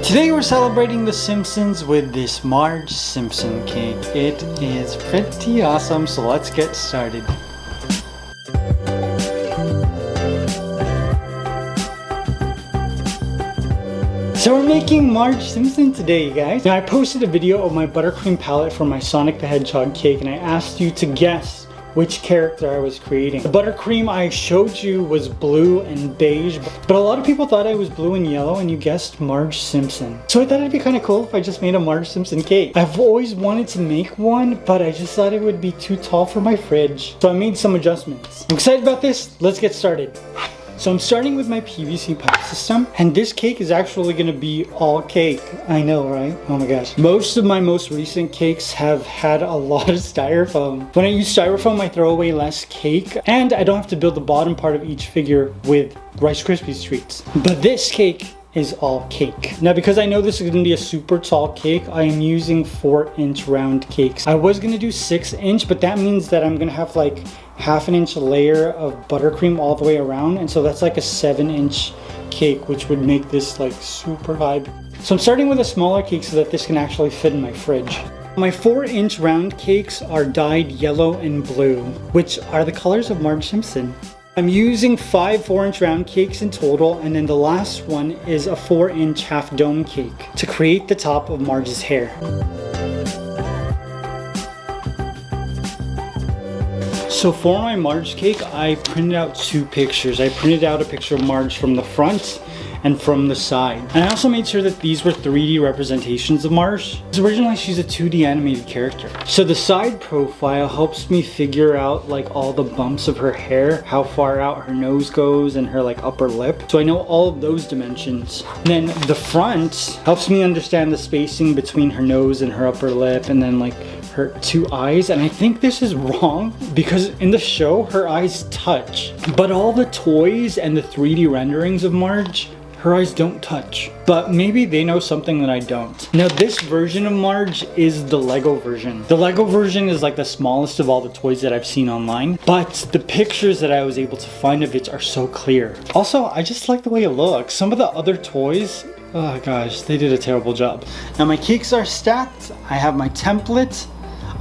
Today we're celebrating the Simpsons with this Marge Simpson cake. It is pretty awesome, so let's get started. So we're making Marge Simpson today, you guys. Now I posted a video of my buttercream palette for my Sonic the Hedgehog cake, and I asked you to guess which character I was creating. The buttercream I showed you was blue and beige, but a lot of people thought I was blue and yellow, and you guessed Marge Simpson. So I thought it'd be kind of cool if I just made a Marge Simpson cake. I've always wanted to make one, but I just thought it would be too tall for my fridge. So I made some adjustments. I'm excited about this. Let's get started. So I'm starting with my PVC pipe system, and this cake is actually gonna be all cake. I know, right? Oh my gosh. Most of my most recent cakes have had a lot of styrofoam. When I use styrofoam, I throw away less cake, and I don't have to build the bottom part of each figure with Rice Krispies treats. But this cake is all cake. Now, because I know this is gonna be a super tall cake, I am using 4-inch round cakes. I was gonna do 6-inch, but that means that I'm gonna have like ½ inch layer of buttercream all the way around, and so that's like a 7-inch cake, which would make this like super high. So I'm starting with a smaller cake so that this can actually fit in my fridge. My 4-inch round cakes are dyed yellow and blue, which are the colors of Marge Simpson. I'm using 5 4-inch round cakes in total, and then the last one is a 4-inch half dome cake to create the top of Marge's hair. So for my Marge cake, I printed out 2 pictures. I printed out a picture of Marge from the front and from the side. And I also made sure that these were 3D representations of Marge, because originally she's a 2D animated character. So the side profile helps me figure out like all the bumps of her hair, how far out her nose goes, and her like upper lip. So I know all of those dimensions. And then the front helps me understand the spacing between her nose and her upper lip, and then like her 2 eyes. And I think this is wrong because in the show her eyes touch, but all the toys and the 3D renderings of Marge, her eyes don't touch. But maybe they know something that I don't. Now this version of Marge is the Lego version. The Lego version is like the smallest of all the toys that I've seen online, but the pictures that I was able to find of it are so clear. Also, I just like the way it looks. Some of the other toys, oh gosh, they did a terrible job. Now my cakes are stacked. I have my template.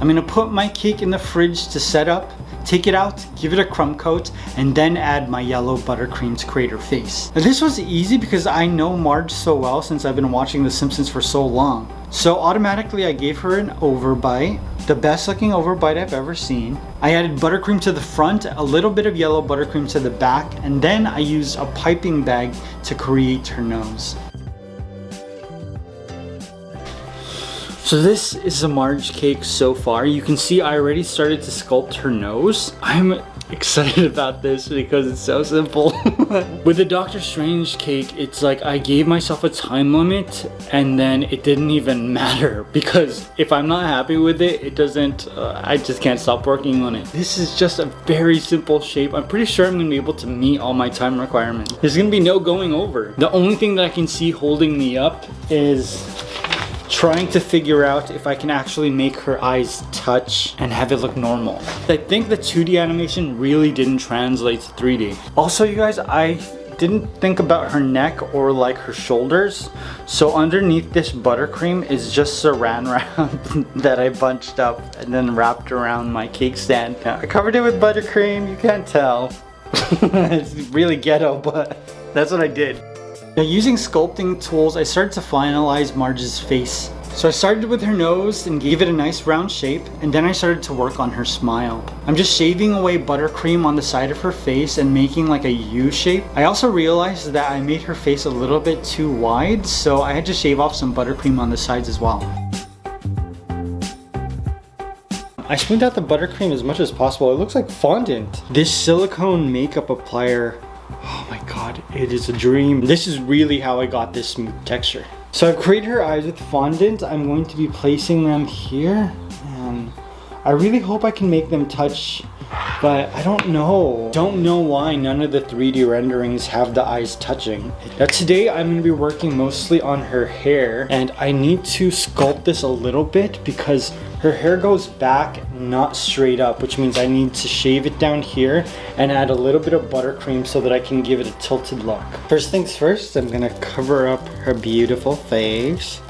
I'm gonna put my cake in the fridge to set up, take it out, give it a crumb coat, and then add my yellow buttercream to create her face. Now this was easy because I know Marge so well since I've been watching The Simpsons for so long. So automatically I gave her an overbite, the best looking overbite I've ever seen. I added buttercream to the front, a little bit of yellow buttercream to the back, and then I used a piping bag to create her nose. So this is a Marge cake so far. You can see I already started to sculpt her nose. I'm excited about this because it's so simple. With the Doctor Strange cake, it's like I gave myself a time limit and then it didn't even matter, because if I'm not happy with it, it doesn't, I just can't stop working on it. This is just a very simple shape. I'm pretty sure I'm gonna be able to meet all my time requirements. There's gonna be no going over. The only thing that I can see holding me up is trying to figure out if I can actually make her eyes touch and have it look normal. I think the 2D animation really didn't translate to 3D. Also, you guys, I didn't think about her neck or like her shoulders. So underneath this buttercream is just saran wrap that I bunched up and then wrapped around my cake stand. Now, I covered it with buttercream, you can't tell. It's really ghetto, but that's what I did. Now, using sculpting tools, I started to finalize Marge's face. So I started with her nose and gave it a nice round shape, and then I started to work on her smile. I'm just shaving away buttercream on the side of her face and making like a U shape. I also realized that I made her face a little bit too wide, so I had to shave off some buttercream on the sides as well. I smoothed out the buttercream as much as possible. It looks like fondant. This silicone makeup applier, oh my god, it is a dream. This is really how I got this smooth texture. So I've created her eyes with fondant. I'm going to be placing them here, and I really hope I can make them touch, but I don't know. Don't know why none of the 3D renderings have the eyes touching. Now today I'm going to be working mostly on her hair, and I need to sculpt this a little bit because her hair goes back not straight up, which means I need to shave it down here and add a little bit of buttercream so that I can give it a tilted look. First things first, I'm gonna cover up her beautiful face.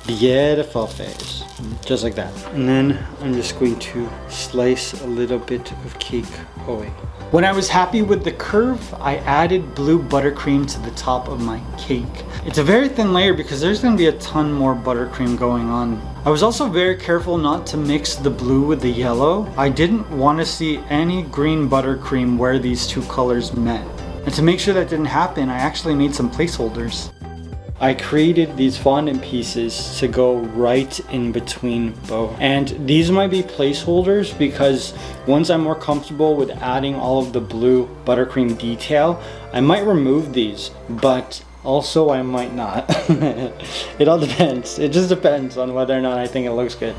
Beautiful face. Just like that. And then I'm just going to slice a little bit of cake away. When I was happy with the curve, I added blue buttercream to the top of my cake. It's a very thin layer because there's going to be a ton more buttercream going on. I was also very careful not to mix the blue with the yellow. I didn't want to see any green buttercream where these two colors met. And to make sure that didn't happen, I actually made some placeholders. I created these fondant pieces to go right in between both. And these might be placeholders because once I'm more comfortable with adding all of the blue buttercream detail, I might remove these, but also I might not. It all depends. It just depends on whether or not I think it looks good.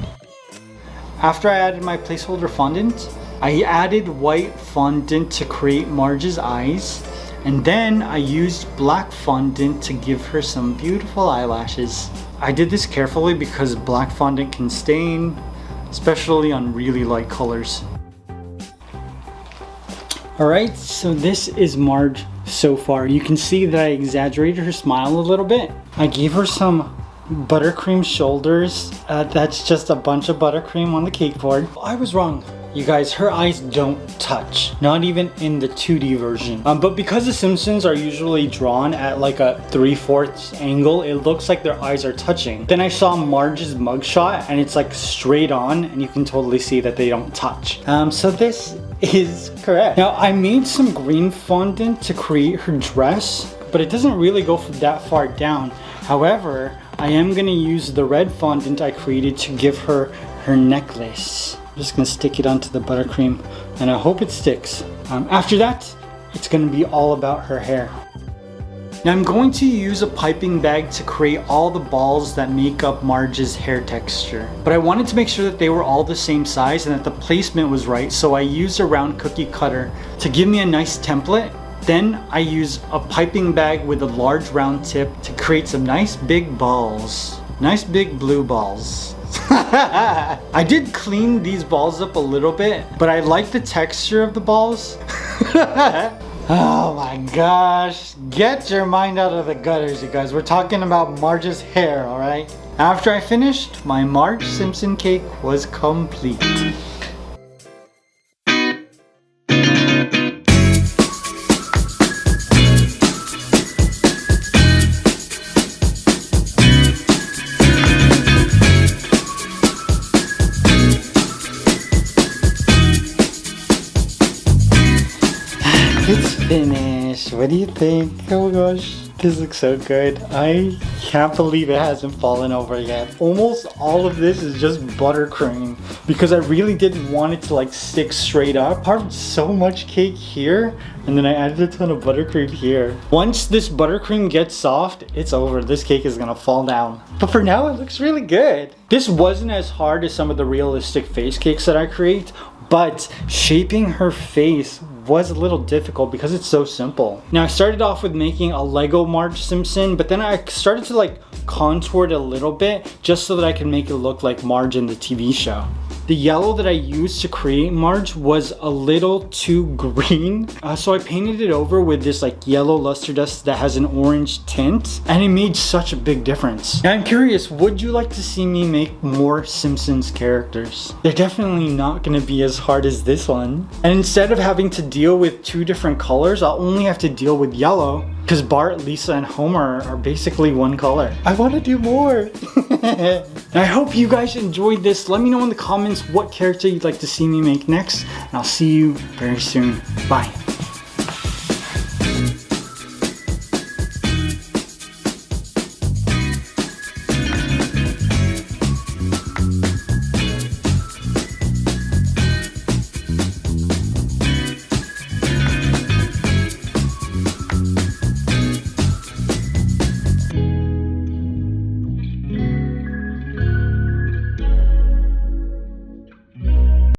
After I added my placeholder fondant, I added white fondant to create Marge's eyes. And then I used black fondant to give her some beautiful eyelashes. I did this carefully because black fondant can stain, especially on really light colors. Alright, so this is Marge so far. You can see that I exaggerated her smile a little bit. I gave her some buttercream shoulders. That's just a bunch of buttercream on the cake board. I was wrong. You guys, her eyes don't touch, not even in the 2D version. But because the Simpsons are usually drawn at like a 3/4 angle, it looks like their eyes are touching. Then I saw Marge's mugshot and it's like straight on and you can totally see that they don't touch. So this is correct. Now I made some green fondant to create her dress, but it doesn't really go that far down. However, I am gonna use the red fondant I created to give her her necklace. I'm just gonna stick it onto the buttercream and I hope it sticks. After that, it's gonna be all about her hair. Now I'm going to use a piping bag to create all the balls that make up Marge's hair texture. But I wanted to make sure that they were all the same size and that the placement was right, so I used a round cookie cutter to give me a nice template. Then I use a piping bag with a large round tip to create some nice big balls. Nice big blue balls. I did clean these balls up a little bit, but I like the texture of the balls. Oh my gosh. Get your mind out of the gutters, you guys. We're talking about Marge's hair, alright? After I finished, my Marge Simpson cake was complete. It's finished. What do you think? Oh my gosh, this looks so good. I can't believe it hasn't fallen over yet. Almost all of this is just buttercream because I really didn't want it to like stick straight up. I carved so much cake here and then I added a ton of buttercream here. Once this buttercream gets soft, it's over. This cake is gonna fall down. But for now, it looks really good. This wasn't as hard as some of the realistic face cakes that I create, but shaping her face was a little difficult because it's so simple. Now I started off with making a Lego Marge Simpson, but then I started to like contour it a little bit just so that I could make it look like Marge in the TV show. The yellow that I used to create Marge was a little too green, so I painted it over with this like yellow luster dust that has an orange tint, and it made such a big difference. Now I'm curious, would you like to see me make more Simpsons characters? They're definitely not going to be as hard as this one. And instead of having to deal with two different colors, I'll only have to deal with yellow because Bart, Lisa, and Homer are basically one color. I want to do more. I hope you guys enjoyed this. Let me know in the comments what character you'd like to see me make next, and I'll see you very soon. Bye.